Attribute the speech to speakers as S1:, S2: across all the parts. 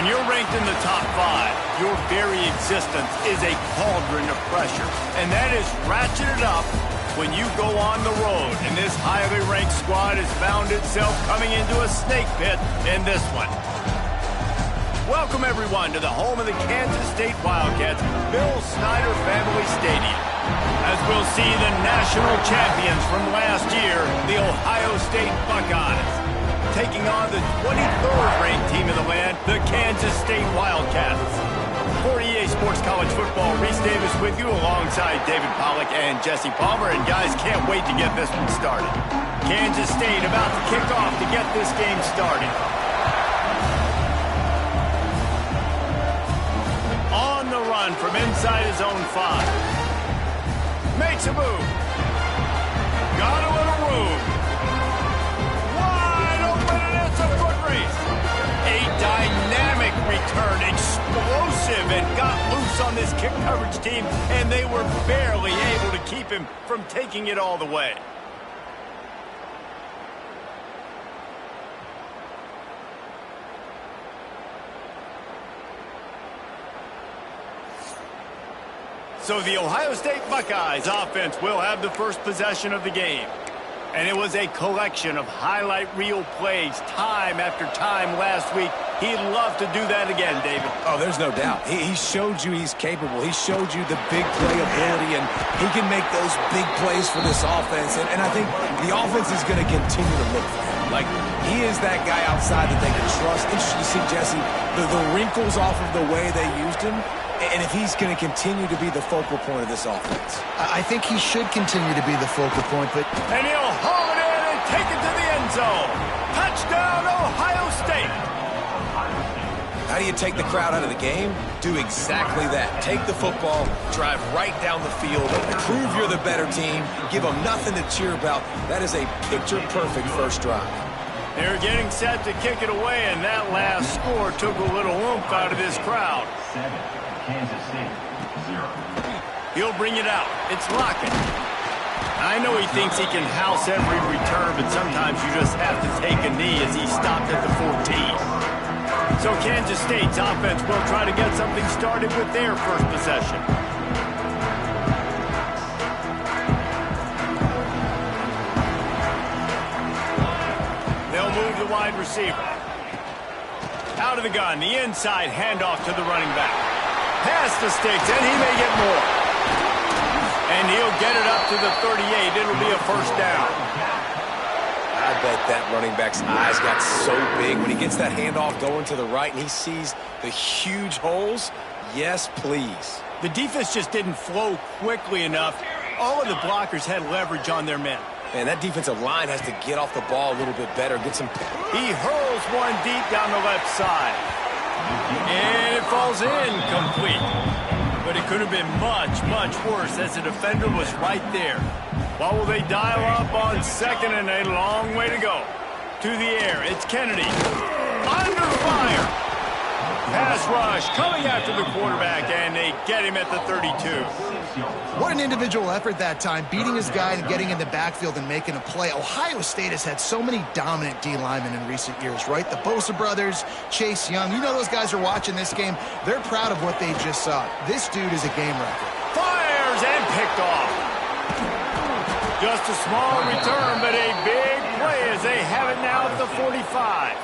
S1: When you're ranked in the top 5, your very existence is a cauldron of pressure. And that is ratcheted up when you go on the road. And this highly ranked squad has found itself coming into a snake pit in this one. Welcome, everyone, to the home of the Kansas State Wildcats, Bill Snyder Family Stadium. As we'll see the national champions from last year, the Ohio State Buckeyes, taking on the 23rd ranked team in the land, the Kansas State Wildcats. For EA Sports College Football, Reese Davis with you alongside David Pollack and Jesse Palmer. And guys, can't wait to get this one started. Kansas State about to kick off to get this game started. On the run from inside his own 5. Makes a move. Got a little room. Wide open, and it's a foot race. A dynamic return, explosive, and got loose on this kick coverage team, and they were barely able to keep him from taking it all the way. So the Ohio State Buckeyes offense will have the first possession of the game. And it was a collection of highlight reel plays time after time last week. He'd love to do that again, David.
S2: Oh, there's no doubt. He showed you he's capable. He showed you the big play ability, and he can make those big plays for this offense. And I think the offense is going to continue to look for him. Like, he is that guy outside that they can trust. Interesting to see, Jesse, the wrinkles off of the way they used him. And if he's going to continue to be the focal point of this offense.
S3: I think he should continue to be the focal point, but...
S1: And he'll haul it in and take it to the end zone. Touchdown, Ohio State.
S2: How do you take the crowd out of the game? Do exactly that. Take the football, drive right down the field, prove you're the better team, give them nothing to cheer about. That is a picture-perfect first drive.
S1: They're getting set to kick it away, and that last score took a little oomph out of this crowd.
S4: Kansas State, 0.
S1: He'll bring it out. It's Lockett. I know he thinks he can house every return, but sometimes you just have to take a knee as he stopped at the 14. So Kansas State's offense will try to get something started with their first possession. They'll move the wide receiver. Out of the gun, the inside handoff to the running back. Past the sticks, and he may get more. And he'll get it up to the 38. It'll be a first down.
S2: I bet that running back's eyes got so big when he gets that handoff going to the right and he sees the huge holes. Yes, please.
S1: The defense just didn't flow quickly enough. All of the blockers had leverage on their men.
S2: Man, that defensive line has to get off the ball a little bit better, get some...
S1: He hurls one deep down the left side. And it falls incomplete. But it could have been much, much worse as the defender was right there. What will they dial up on second and a long way to go? To the air, it's Kennedy. Under fire. Pass rush coming after the quarterback, and they get him at the 32.
S3: What an individual effort that time, beating his guy and getting in the backfield and making a play. Ohio State has had so many dominant D linemen in recent years, right? The Bosa brothers, Chase Young. You know those guys are watching this game. They're proud of what they just saw. This dude is a game wrecker.
S1: Fires and picked off. Just a small return, but a big play as they have it now at the 45.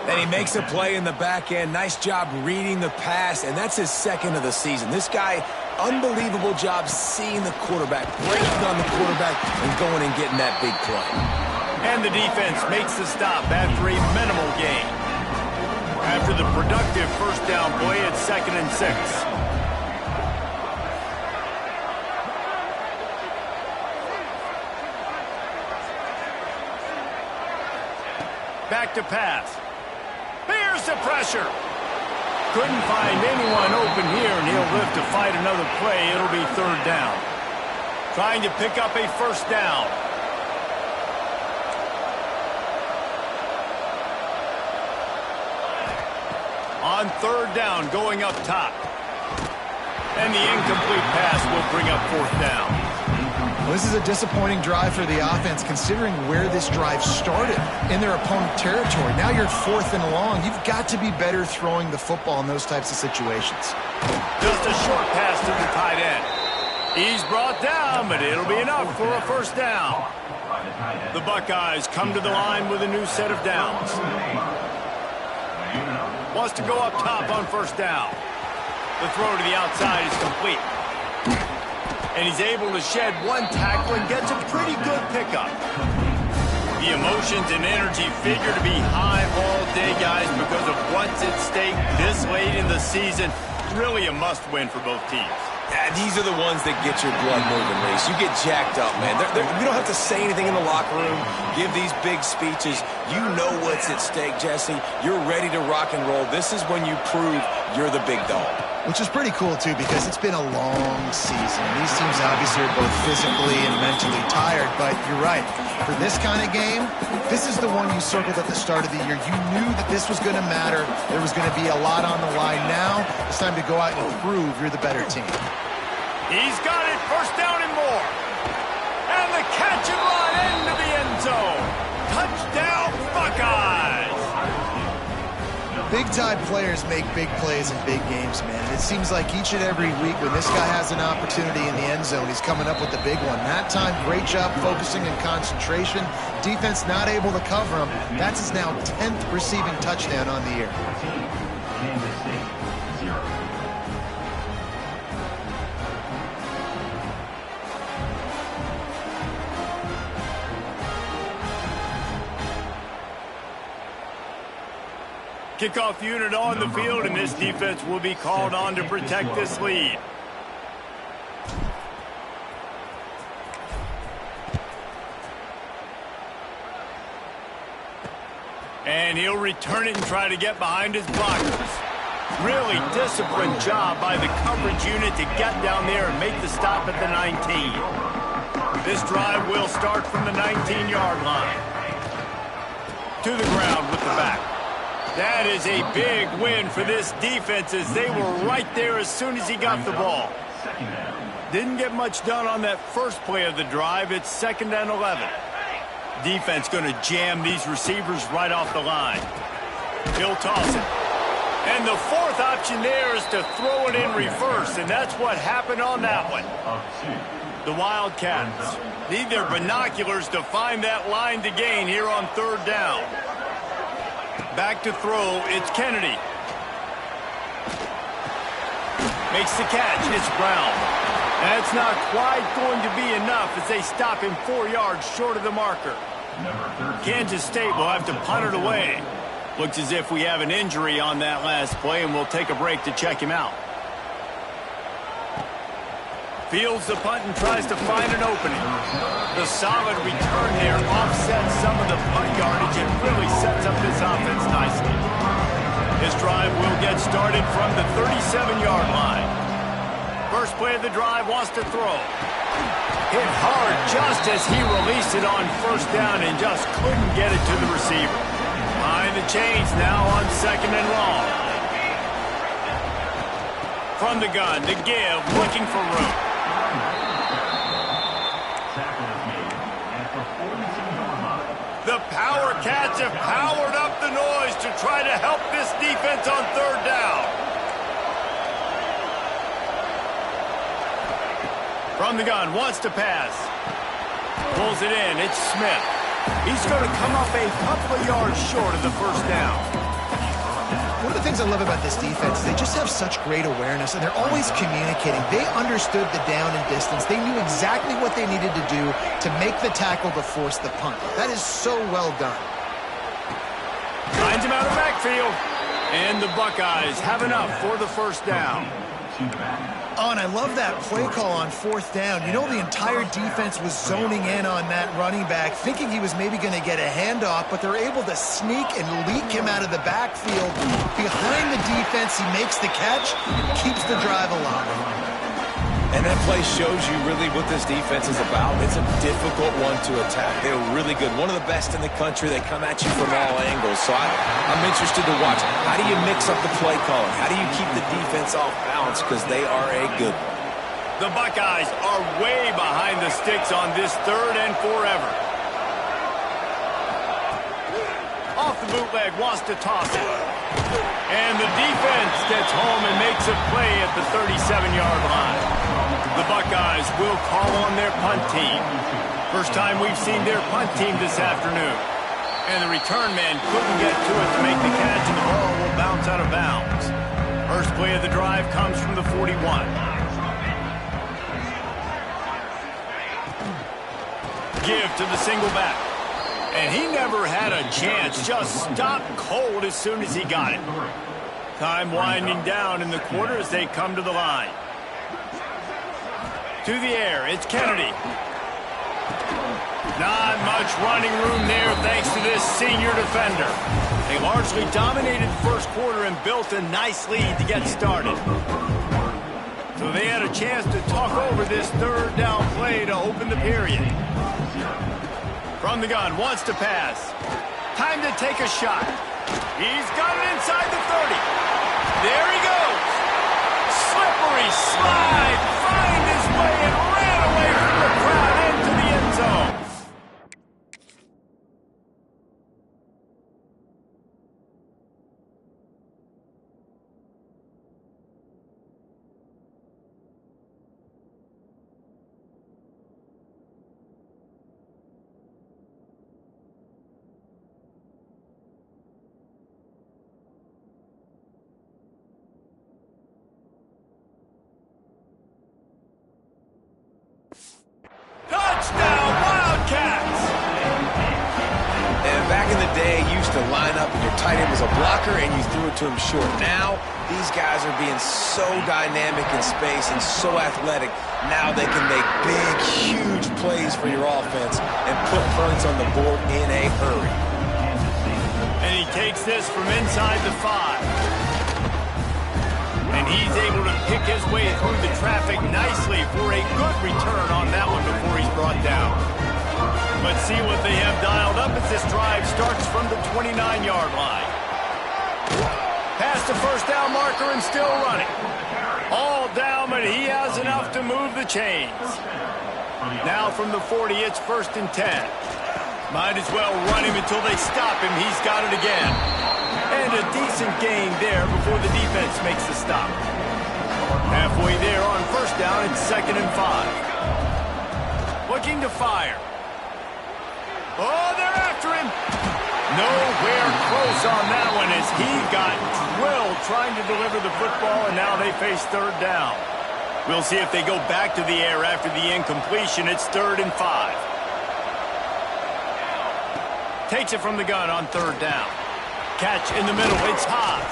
S2: And he makes a play in the back end. Nice job reading the pass, and that's his second of the season. This guy, unbelievable job seeing the quarterback, breaking on the quarterback, and going and getting that big play.
S1: And the defense makes the stop after a minimal gain. After the productive first down play, it's 2nd and 6. Back to pass. Here's the pressure. Couldn't find anyone open here, and he'll live to fight another play. It'll be 3rd down. Trying to pick up a first down. On 3rd down, going up top. And the incomplete pass will bring up 4th down.
S3: Well, this is a disappointing drive for the offense, considering where this drive started in their opponent territory. Now you're 4th and long. You've got to be better throwing the football in those types of situations.
S1: Just a short pass to the tight end. He's brought down, but it'll be enough for a first down. The Buckeyes come to the line with a new set of downs. Wants to go up top on first down. The throw to the outside is complete. And he's able to shed one tackle and gets a pretty good pickup. The emotions and energy figure to be high all day, guys, because of what's at stake this late in the season. Really a must-win for both teams.
S2: Yeah, these are the ones that get your blood moving, Reese. You get jacked up, man. We don't have to say anything in the locker room, give these big speeches. You know what's at stake, Jesse. You're ready to rock and roll. This is when you prove you're the big dog.
S3: Which is pretty cool, too, because it's been a long season. These teams obviously are both physically and mentally tired, but you're right. For this kind of game, this is the one you circled at the start of the year. You knew that this was going to matter. There was going to be a lot on the line. Now it's time to go out and prove you're the better team.
S1: He's got it, first down and more. And the catch and run into the end zone. Touchdown, Buckeyes.
S3: Big-time players make big plays in big games, man. And it seems like each and every week when this guy has an opportunity in the end zone, he's coming up with the big one. That time, great job focusing and concentration. Defense not able to cover him. That's his now 10th receiving touchdown on the year.
S4: Kansas State, 0.
S1: Kickoff unit on the field, and this defense will be called on to protect this lead. And he'll return it and try to get behind his blockers. Really disciplined job by the coverage unit to get down there and make the stop at the 19. This drive will start from the 19-yard line. To the ground with the back. That is a big win for this defense as they were right there as soon as he got the ball. Didn't get much done on that first play of the drive. It's 2nd and 11. Defense going to jam these receivers right off the line. He'll toss it. And the fourth option there is to throw it in reverse, and that's what happened on that one. The Wildcats need their binoculars to find that line to gain here on 3rd down. Back to throw, it's Kennedy. Makes the catch, it's Brown. That's not quite going to be enough as they stop him 4 yards short of the marker. Kansas State will have to punt it away. Looks as if we have an injury on that last play, and we'll take a break to check him out. Fields the punt and tries to find an opening. The solid return there offsets some of the punt yardage and really sets up this offense nicely. His drive will get started from the 37-yard line. First play of the drive, wants to throw. Hit hard just as he released it on first down and just couldn't get it to the receiver. Behind the chains now on 2nd and long. From the gun to give, looking for room. The Power Cats have powered up the noise to try to help this defense on 3rd down. From the gun, wants to pass. Pulls it in, it's Smith. He's going to come up a couple of yards short of the first down.
S3: One of the things I love about this defense is they just have such great awareness, and they're always communicating. They understood the down and distance. They knew exactly what they needed to do to make the tackle to force the punt. That is so well done.
S1: Finds him out of backfield. And the Buckeyes have enough for the first down.
S3: Oh, and I love that play call on 4th down. You know, the entire defense was zoning in on that running back, thinking he was maybe going to get a handoff, but they're able to sneak and leak him out of the backfield. Behind the defense, he makes the catch and keeps the drive alive.
S2: And that play shows you really what this defense is about. It's a difficult one to attack. They're really good. One of the best in the country. They come at you from all angles. So I'm interested to watch. How do you mix up the play calling? How do you keep the defense off balance? Because they are a good one.
S1: The Buckeyes are way behind the sticks on this 3rd and forever. Off the bootleg, wants to toss it. And the defense gets home and makes a play at the 37-yard line. The Buckeyes will call on their punt team. First time we've seen their punt team this afternoon. And the return man couldn't get to it to make the catch, and the ball will bounce out of bounds. First play of the drive comes from the 41. Give to the single back. And he never had a chance. Just stopped cold as soon as he got it. Time winding down in the quarter as they come to the line. To the air, it's Kennedy. Not much running room there thanks to this senior defender. They largely dominated the first quarter and built a nice lead to get started. So they had a chance to talk over this 3rd down play to open the period. From the gun, wants to pass. Time to take a shot. He's got it inside the 30. There he goes. Slippery slide. Find his way and ran away from the crowd into the end zone. Touchdown, Wildcats!
S2: And back in the day, you used to line up and your tight end was a blocker and you threw it to him short. Now, these guys are being so dynamic in space and so athletic. Now they can make big, huge plays for your offense and put points on the board in a hurry.
S1: And he takes this from inside the 5. And he's able to pick his way through the traffic nicely for a good return on that one before he's brought down. Let's see what they have dialed up as this drive starts from the 29-yard line. Past the first down marker and still running. All down, but he has enough to move the chains. Now from the 40, it's 1st and 10. Might as well run him until they stop him. He's got it again. And a decent gain there before the defense makes the stop. Halfway there on 1st down, it's 2nd and 5. Looking to fire. Oh, they're after him. Nowhere close on that one as he got drilled trying to deliver the football, and now they face 3rd down. We'll see if they go back to the air after the incompletion. It's 3rd and 5. Takes it from the gun on 3rd down. Catch in the middle, it's Haas.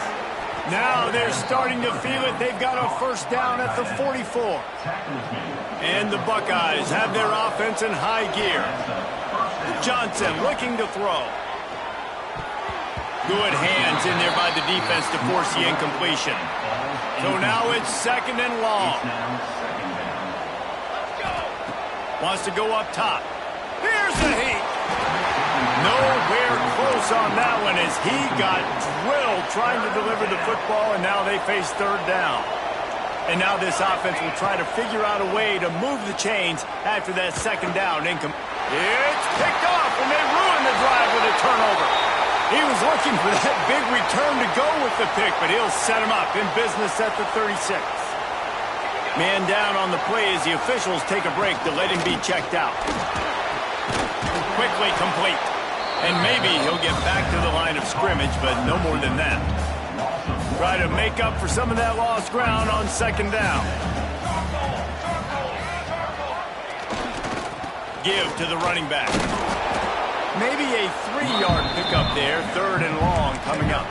S1: Now they're starting to feel it. They've got a 1st down at the 44. And the Buckeyes have their offense in high gear. Johnson looking to throw. Good hands in there by the defense to force the incompletion. So now it's 2nd and long. Wants to go up top. Here's the heat. Nowhere close on that one as he got drilled trying to deliver the football, and now they face 3rd down. And now this offense will try to figure out a way to move the chains after that 2nd down. It's picked off, and they ruin the drive with a turnover. He was looking for that big return to go with the pick, but he'll set him up in business at the 36. Man down on the play as the officials take a break to let him be checked out. Quickly complete. And maybe he'll get back to the line of scrimmage, but no more than that. Try to make up for some of that lost ground on 2nd down. Give to the running back. Maybe a 3-yard pickup there, 3rd and long coming up.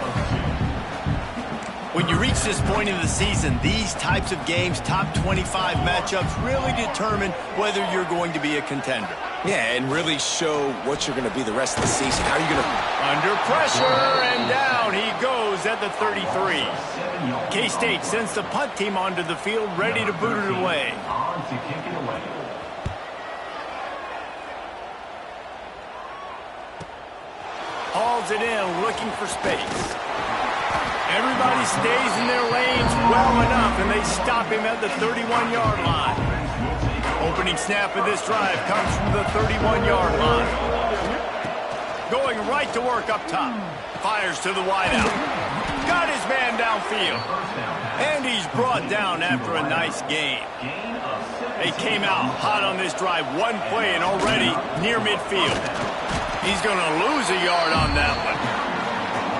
S1: When you reach this point in the season, these types of games, top 25 matchups, really determine whether you're going to be a contender.
S2: Yeah, and really show what you're going to be the rest of the season. How are you going to...
S1: Under pressure, and down he goes at the 33. K-State sends the punt team onto the field, ready to boot it away. Hauls it in, looking for space. Everybody stays in their lanes well enough and they stop him at the 31-yard line. Opening snap of this drive comes from the 31-yard line. Going right to work up top. Fires to the wideout. Got his man downfield. And he's brought down after a nice gain. They came out hot on this drive. One play and already near midfield. He's going to lose a yard on that one.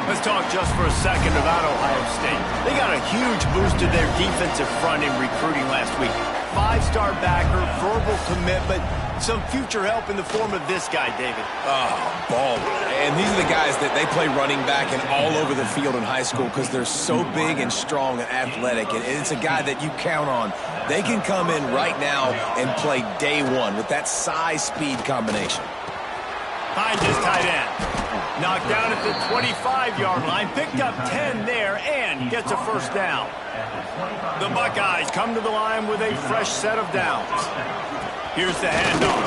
S1: Let's talk just for a second about Ohio State. They got a huge boost to their defensive front in recruiting last week. 5-star backer, verbal commitment, some future help in the form of this guy, David.
S2: Oh, baller. And these are the guys that they play running back and all over the field in high school because they're so big and strong and athletic. And it's a guy that you count on. They can come in right now and play day one with that size-speed combination.
S1: Finds his tight end. Knocked down at the 25-yard line. Picked up 10 there and gets a first down. The Buckeyes come to the line with a fresh set of downs. Here's the handoff.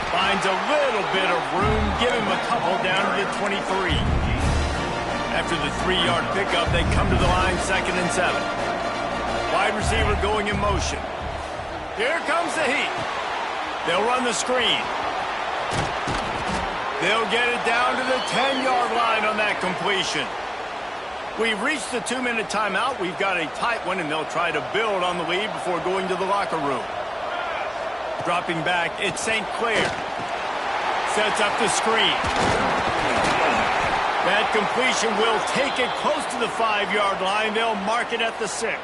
S1: Finds a little bit of room. Give him a couple down to the 23. After the 3-yard pickup, they come to the line 2nd and 7. Wide receiver going in motion. Here comes the heat. They'll run the screen. They'll get it down to the 10-yard line on that completion. We've reached the 2-minute timeout. We've got a tight one, and they'll try to build on the lead before going to the locker room. Dropping back, it's St. Clair. Sets up the screen. That completion will take it close to the 5-yard line. They'll mark it at the 6.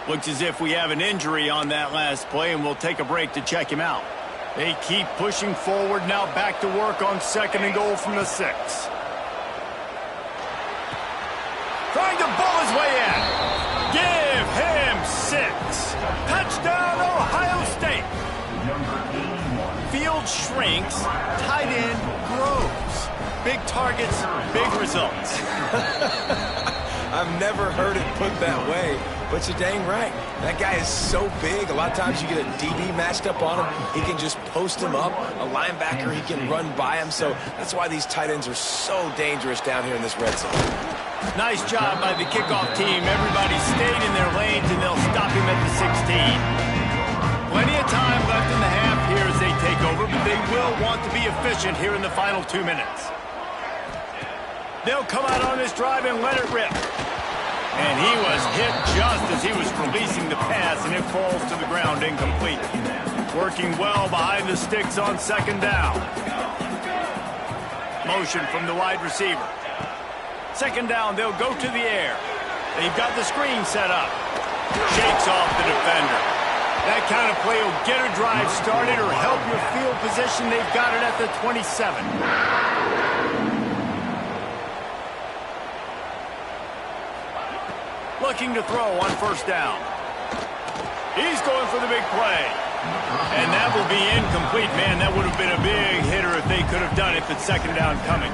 S1: Looks as if we have an injury on that last play, and we'll take a break to check him out. They keep pushing forward, now back to work on 2nd and goal from the 6. Trying to bull his way in. Give him 6. Touchdown, Ohio State. Field shrinks, tight end grows. Big targets, big results.
S2: I've never heard it put that way, but you're dang right. That guy is so big. A lot of times you get a DB matched up on him. He can just post him up. A linebacker, he can run by him. So that's why these tight ends are so dangerous down here in this red zone.
S1: Nice job by the kickoff team. Everybody stayed in their lanes, and they'll stop him at the 16. Plenty of time left in the half here as they take over, but they will want to be efficient here in the final 2 minutes. They'll come out on this drive and let it rip. And he was hit just as he was releasing the pass, and it falls to the ground incomplete. Working well behind the sticks on 2nd down. Motion from the wide receiver. 2nd down, they'll go to the air. They've got the screen set up. Shakes off the defender. That kind of play will get a drive started or help your field position. They've got it at the 27. Looking to throw on 1st down. He's going for the big play. And that will be incomplete. Man, that would have been a big hitter if they could have done it, but 2nd down coming.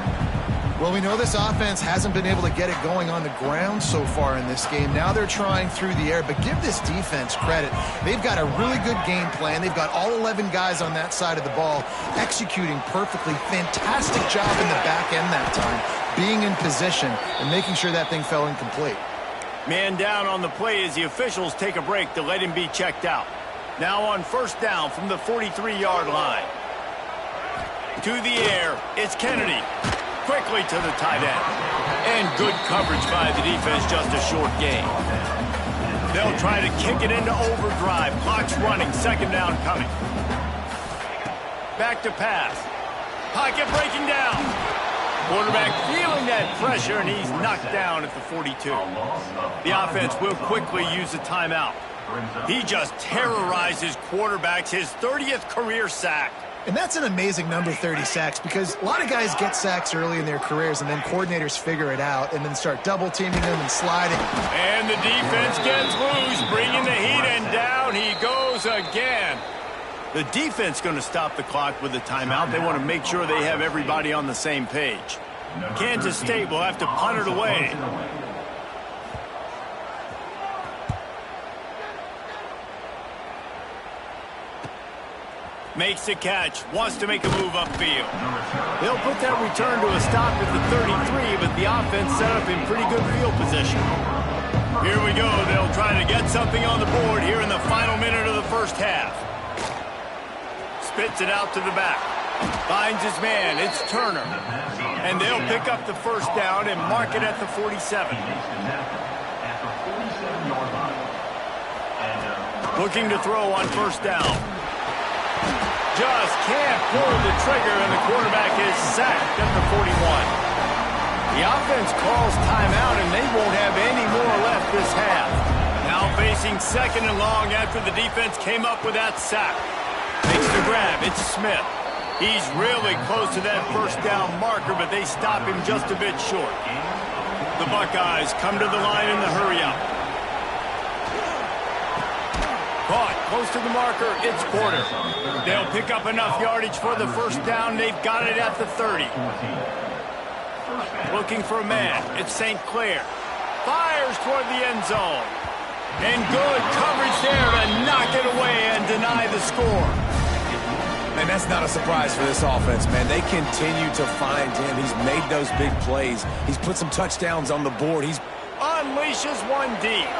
S3: Well, we know this offense hasn't been able to get it going on the ground so far in this game. Now they're trying through the air, but give this defense credit. They've got a really good game plan. They've got all 11 guys on that side of the ball executing perfectly. Fantastic job in the back end that time, being in position and making sure that thing fell incomplete.
S1: Man down on the play as the officials take a break to let him be checked out. Now on 1st down from the 43-yard line. To the air, it's Kennedy. Quickly to the tight end. And good coverage by the defense, just a short gain. They'll try to kick it into overdrive. Clock's running, 2nd down coming. Back to pass. Pocket breaking down. Quarterback feeling that pressure, and he's knocked down at the 42. The offense will quickly use a timeout. He just terrorizes quarterbacks, his 30th career sack.
S3: And that's an amazing number, 30 sacks, because a lot of guys get sacks early in their careers, and then coordinators figure it out and then start double-teaming them and sliding.
S1: And the defense gets loose, bringing the heat, and down he goes again. The defense going to stop the clock with a timeout. They want to make sure they have everybody on the same page. Kansas State will have to punt it away. Makes the catch, wants to make a move upfield. They'll put that return to a stop at the 33, but the offense set up in pretty good field position. Here we go. They'll try to get something on the board here in the final minute of the first half. Spits it out to the back. Finds his man. It's Turner. And they'll pick up the first down and mark it at the 47. Looking to throw on first down. Just can't pull the trigger, and the quarterback is sacked at the 41. The offense calls timeout, and they won't have any more left this half. Now facing second and long after the defense came up with that sack. Makes the grab. It's Smith. He's really close to that first down marker, but they stop him just a bit short. The Buckeyes come to the line in the hurry-up. Caught close to the marker. It's Porter. They'll pick up enough yardage for the first down. They've got it at the 30. Looking for a man. It's St. Clair. Fires toward the end zone. And good coverage there to knock it away and deny the score.
S2: And that's not a surprise for this offense, man. They continue to find him. He's made those big plays. He's put some touchdowns on the board. He's
S1: unleashes one deep.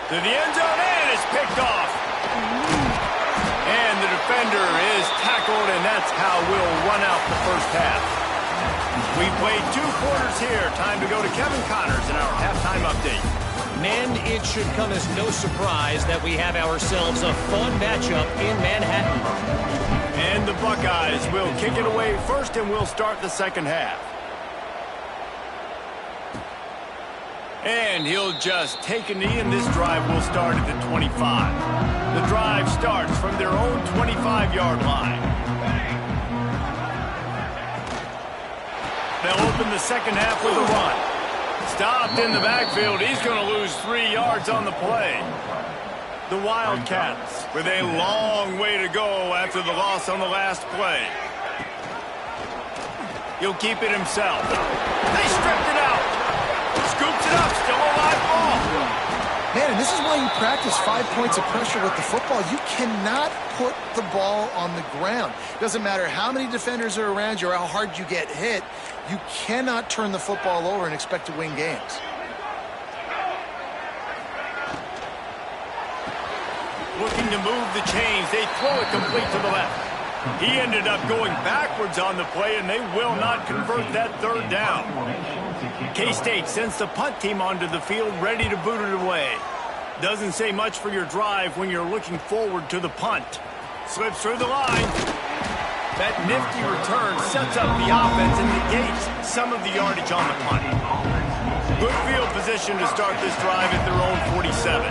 S1: To the end zone, and it's picked off. And the defender is tackled, and that's how we'll run out the first half. We played 2 quarters here. Time to go to Kevin Connors in our halftime update.
S5: Men, it should come as no surprise that we have ourselves a fun matchup in Manhattan.
S1: And the Buckeyes will kick it away first, and we'll start the second half. And he'll just take a knee, and this drive will start at the 25. The drive starts from their own 25-yard line. They'll open the second half with a run. Stopped in the backfield. He's going to lose 3 yards on the play. The Wildcats with a long way to go after the loss on the last play. He'll keep it himself. They stripped it out. Scoops it up. Still a live ball.
S3: Man, and this is why you practice 5 points of pressure with the football. You cannot put the ball on the ground. Doesn't matter how many defenders are around you or how hard you get hit. You cannot turn the football over and expect to win games.
S1: Looking to move the chains. They throw it complete to the left. He ended up going backwards on the play, and they will not convert that third down. K-State sends the punt team onto the field, ready to boot it away. Doesn't say much for your drive when you're looking forward to the punt. Slips through the line. That nifty return sets up the offense and negates some of the yardage on the punt. Good field position to start this drive at their own 47.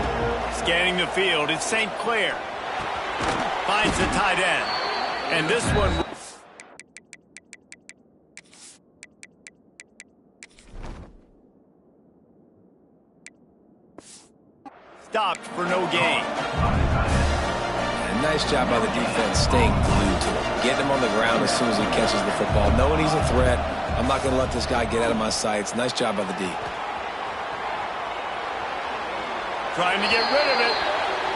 S1: Scanning the field, it's St. Clair. Finds the tight end. And this one... stopped for no gain.
S2: nice job by the defense staying glued to him, getting him on the ground as soon as he catches the football, knowing he's a threat. I'm not going to let this guy get out of my sights. Nice job by the D.
S1: Trying to get rid of it.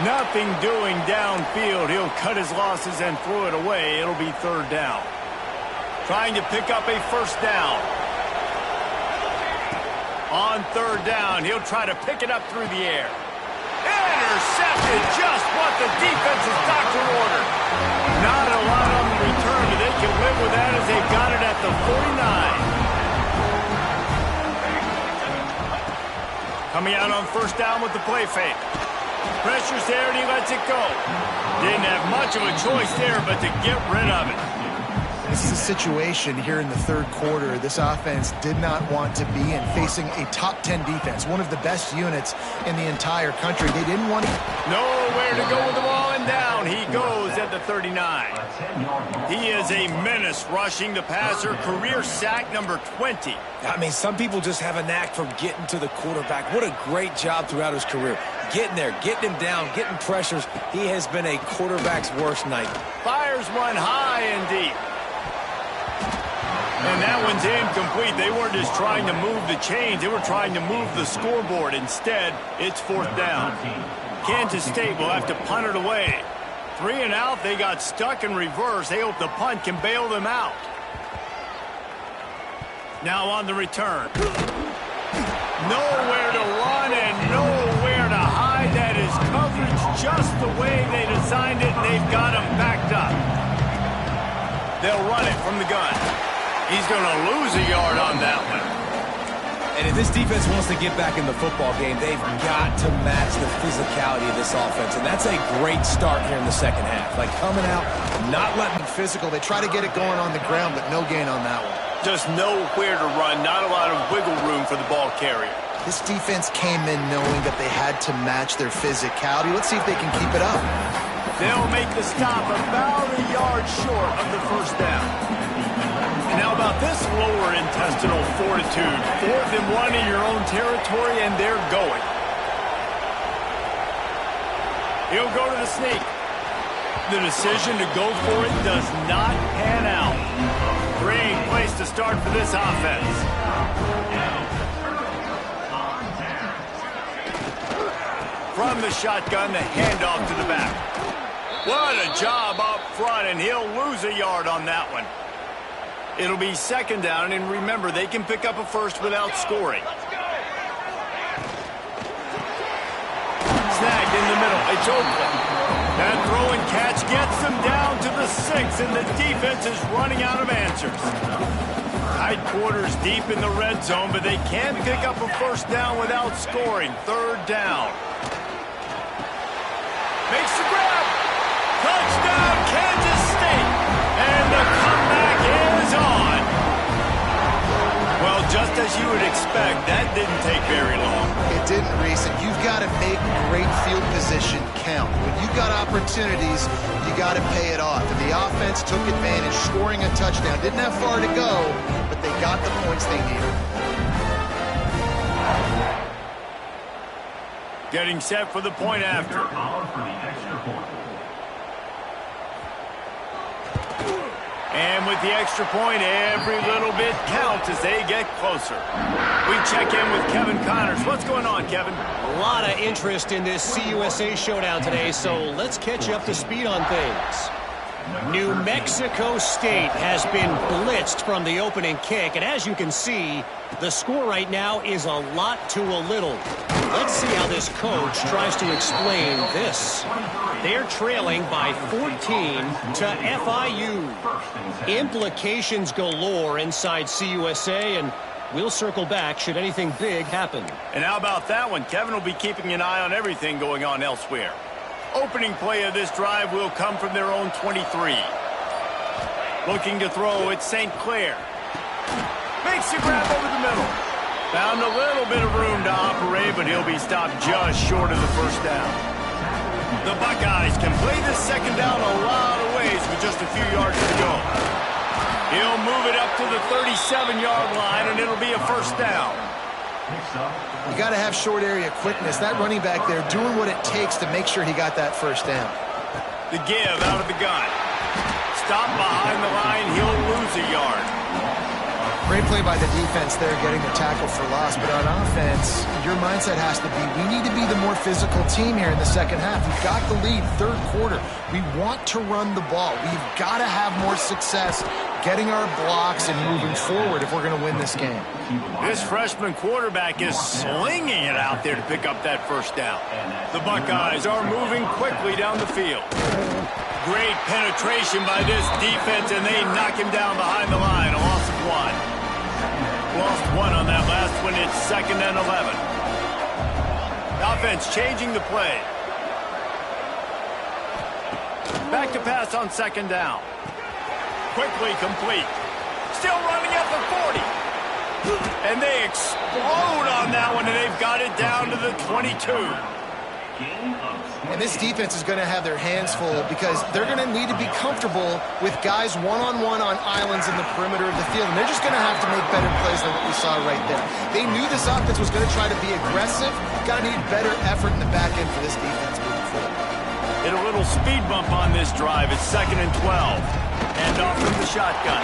S1: Nothing doing downfield. He'll cut his losses and throw it away. It'll be third down. Trying to pick up a first down. On third down, he'll try to pick it up through the air. Intercepted, just what the defense's doctor ordered. Not a lot on the return, but they can live with that as they've got it at the 49. Coming out on first down with the play fake. Pressure's there and he lets it go. Didn't have much of a choice there but to get rid of it.
S3: This is a situation here in the third quarter this offense did not want to be in, facing a top 10 defense, one of the best units in the entire country. They didn't want to...
S1: Nowhere to go with the ball, and down he goes at the 39. He is a menace rushing the passer, career sack number 20.
S2: I mean, some people just have a knack for getting to the quarterback. What a great job throughout his career. Getting there, getting him down, getting pressures. He has been a quarterback's worst night.
S1: Fires one high and deep. And that one's incomplete. They weren't just trying to move the chains. They were trying to move the scoreboard. Instead, it's fourth down. Kansas State will have to punt it away. 3 and out. They got stuck in reverse. They hope the punt can bail them out. Now on the return. Nowhere to run just the way they designed it, and they've got him backed up. They'll run it from the gun. He's going to lose a yard on that one.
S2: And if this defense wants to get back in the football game, they've got to match the physicality of this offense. And that's a great start here in the second half. Like coming out, not letting
S3: physical. They try to get it going on the ground, but no gain on that one.
S1: Just nowhere to run, not a lot of wiggle room for the ball carrier.
S3: This defense came in knowing that they had to match their physicality. Let's see if they can keep it up.
S1: They'll make the stop about a yard short of the first down. And now about this lower intestinal fortitude. 4th and 1 in your own territory, and they're going. He'll go to the sneak. The decision to go for it does not pan out. Great place to start for this offense. From the shotgun, the handoff to the back. What a job up front, and he'll lose a yard on that one. It'll be second down, and remember, they can pick up a first without scoring. Snagged in the middle. It's open. That throw and catch gets them down to the 6, and the defense is running out of answers. Tight quarters deep in the red zone, but they can't pick up a first down without scoring. 3rd down. Makes the grab. Touchdown, Kansas State. And the comeback is on. Well, just as you would expect, that didn't take very long.
S3: It didn't, Reese, and you've got to make great field position count. When you've got opportunities, you got to pay it off. And the offense took advantage, scoring a touchdown. Didn't have far to go, but they got the points they needed.
S1: Getting set for the point after. And with the extra point, every little bit counts as they get closer. We check in with Kevin Connors. What's going on, Kevin?
S5: A lot of interest in this CUSA showdown today, so let's catch you up to speed on things. New Mexico State has been blitzed from the opening kick, and as you can see, the score right now is a lot to a little. Let's see how this coach tries to explain this. They're trailing by 14 to FIU. Implications galore inside CUSA, and we'll circle back should anything big happen.
S1: And how about that one? Kevin will be keeping an eye on everything going on elsewhere. Opening play of this drive will come from their own 23. Looking to throw, it's St. Clair. Makes the grab over the middle. Found a little bit of room to operate, but he'll be stopped just short of the first down. The Buckeyes can play this second down a lot of ways with just a few yards to go. He'll move it up to the 37-yard line, and it'll be a first down.
S3: You got to have short area quickness. That running back there doing what it takes to make sure he got that first down.
S1: The give out of the gun. Stop behind the line. He'll lose a yard.
S3: Great play by the defense there, getting the tackle for loss. But on offense, your mindset has to be, we need to be the more physical team here in the second half. We've got the lead, 3rd quarter. We want to run the ball. We've got to have more success getting our blocks and moving forward if we're going to win this game.
S1: This freshman quarterback is slinging it out there to pick up that first down. The Buckeyes are moving quickly down the field. Great penetration by this defense, and they knock him down behind the line. A loss of 1. Lost 1 on that last one. It's 2nd and 11. The offense changing the play. Back to pass on 2nd down. Quickly complete. Still running at the 40. And they explode on that one, and they've got it down to the 22.
S3: And this defense is going to have their hands full because they're going to need to be comfortable with guys one-on-one on islands in the perimeter of the field. And they're just going to have to make better plays than what we saw right there. They knew this offense was going to try to be aggressive. Got to need better effort in the back end for this defense moving forward.
S1: Hit a little speed bump on this drive. It's 2nd and 12. Hand off from the shotgun.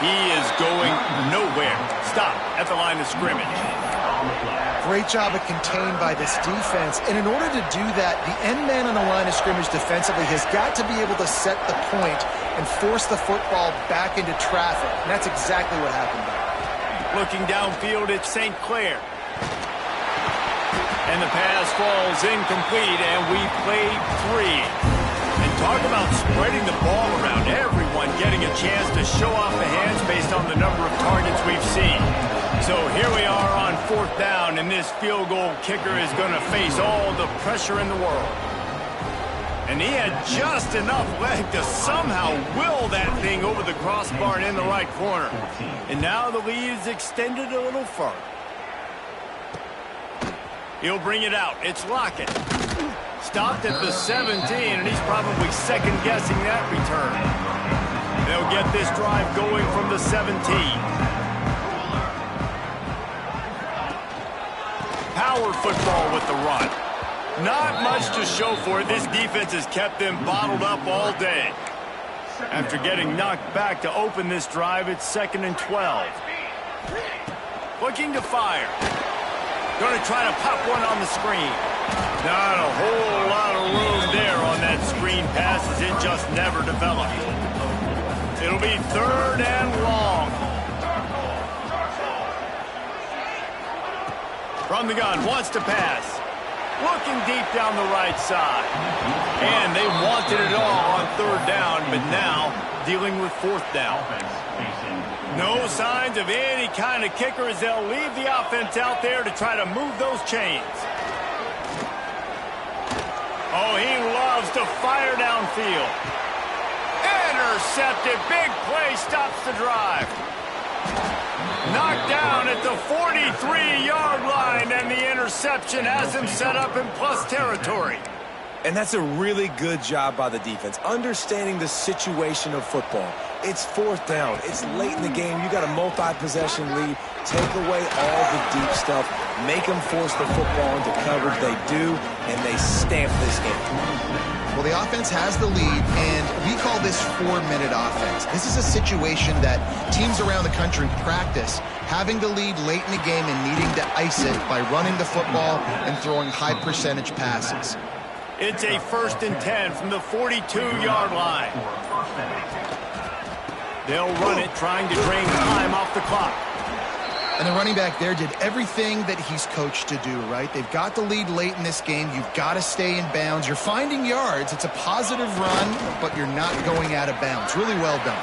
S1: He is going nowhere. Stop at the line of scrimmage.
S3: Great job of contained by this defense. And in order to do that, the end man on the line of scrimmage defensively has got to be able to set the point and force the football back into traffic. And that's exactly what happened there.
S1: Looking downfield, it's St. Clair. And the pass falls incomplete, and we played 3. And talk about spreading the ball around, everyone getting a chance to show off the hands based on the number of targets we've seen. So here we are on 4th down, and this field goal kicker is going to face all the pressure in the world. And he had just enough leg to somehow will that thing over the crossbar and in the right corner. And now the lead is extended a little further. He'll bring it out. It's Lockett. Stopped at the 17, and he's probably second-guessing that return. They'll get this drive going from the 17. Power football with the run. Not much to show for it. This defense has kept them bottled up all day. After getting knocked back to open this drive, it's 2nd and 12. Looking to fire. Going to try to pop one on the screen. Not a whole lot of room there on that screen pass as it just never developed. It'll be 3rd and long. From the gun, wants to pass. Looking deep down the right side. And they wanted it all on 3rd down, but now dealing with 4th down. No signs of any kind of kicker as they'll leave the offense out there to try to move those chains. Oh, he loves to fire downfield. Intercepted. Big play stops the drive. Knocked down at the 43-yard line, and the interception has him set up in plus territory.
S2: And that's a really good job by the defense, understanding the situation of football. It's 4th down. It's late in the game. You got a multi-possession lead. Take away all the deep stuff. Make them force the football into coverage. They do, and they stamp this game.
S3: Well, the offense has the lead, and we call this 4-minute offense. This is a situation that teams around the country practice, having the lead late in the game and needing to ice it by running the football and throwing high-percentage passes.
S1: It's a 1st and 10 from the 42-yard line. They'll run it, trying to drain time off the clock.
S3: And the running back there did everything that he's coached to do, right? They've got the lead late in this game. You've got to stay in bounds. You're finding yards. It's a positive run, but you're not going out of bounds. Really well done.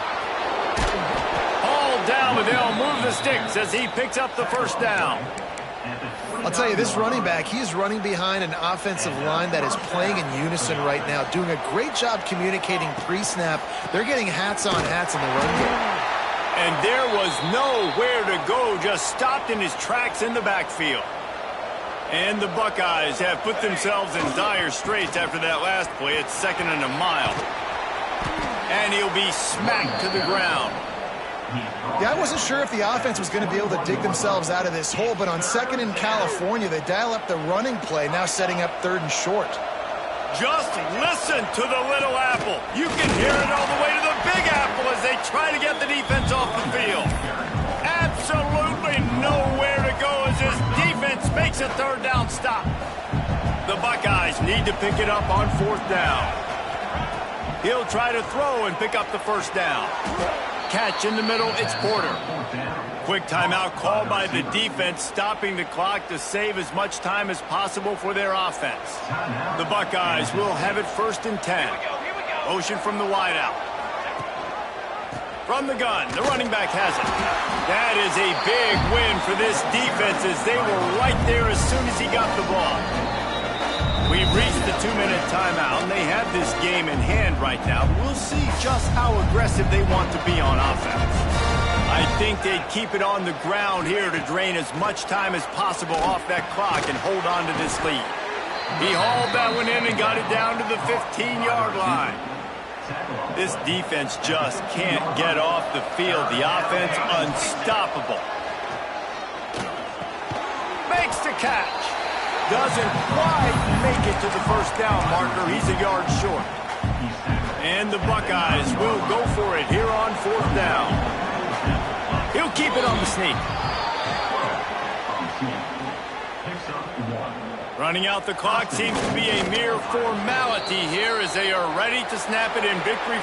S1: All down, but they'll move the sticks as he picks up the 1st down.
S3: I'll tell you, this running back, he is running behind an offensive line that is playing in unison right now, doing a great job communicating pre-snap. They're getting hats on hats in the run game.
S1: And there was nowhere to go, just stopped in his tracks in the backfield. And the Buckeyes have put themselves in dire straits after that last play. It's 2nd and a mile. And he'll be smacked to the ground.
S3: Yeah, I wasn't sure if the offense was going to be able to dig themselves out of this hole, but on 2nd in California, they dial up the running play, now setting up 3rd and short.
S1: Just listen to the Little Apple. You can hear it all the way to the Big Apple as they try to get the defense off the field. Absolutely nowhere to go as this defense makes a 3rd down stop. The Buckeyes need to pick it up on 4th down. He'll try to throw and pick up the 1st down. Catch in the middle, it's Porter. Quick timeout called by the defense, stopping the clock to save as much time as possible for their offense. The Buckeyes will have it 1st and 10. Motion from the wideout. From the gun, the running back has it. That is a big win for this defense as they were right there as soon as he got the ball. We've reached the 2-minute timeout, and they have this game in hand right now. We'll see just how aggressive they want to be on offense. I think they'd keep it on the ground here to drain as much time as possible off that clock and hold on to this lead. He hauled that one in and got it down to the 15-yard line. This defense just can't get off the field. The offense unstoppable. Makes the catch. Doesn't quite make it to the 1st down marker. He's a yard short. And the Buckeyes will go for it here on 4th down. He'll keep it on the sneak. Running out the clock seems to be a mere formality here as they are ready to snap it in victory.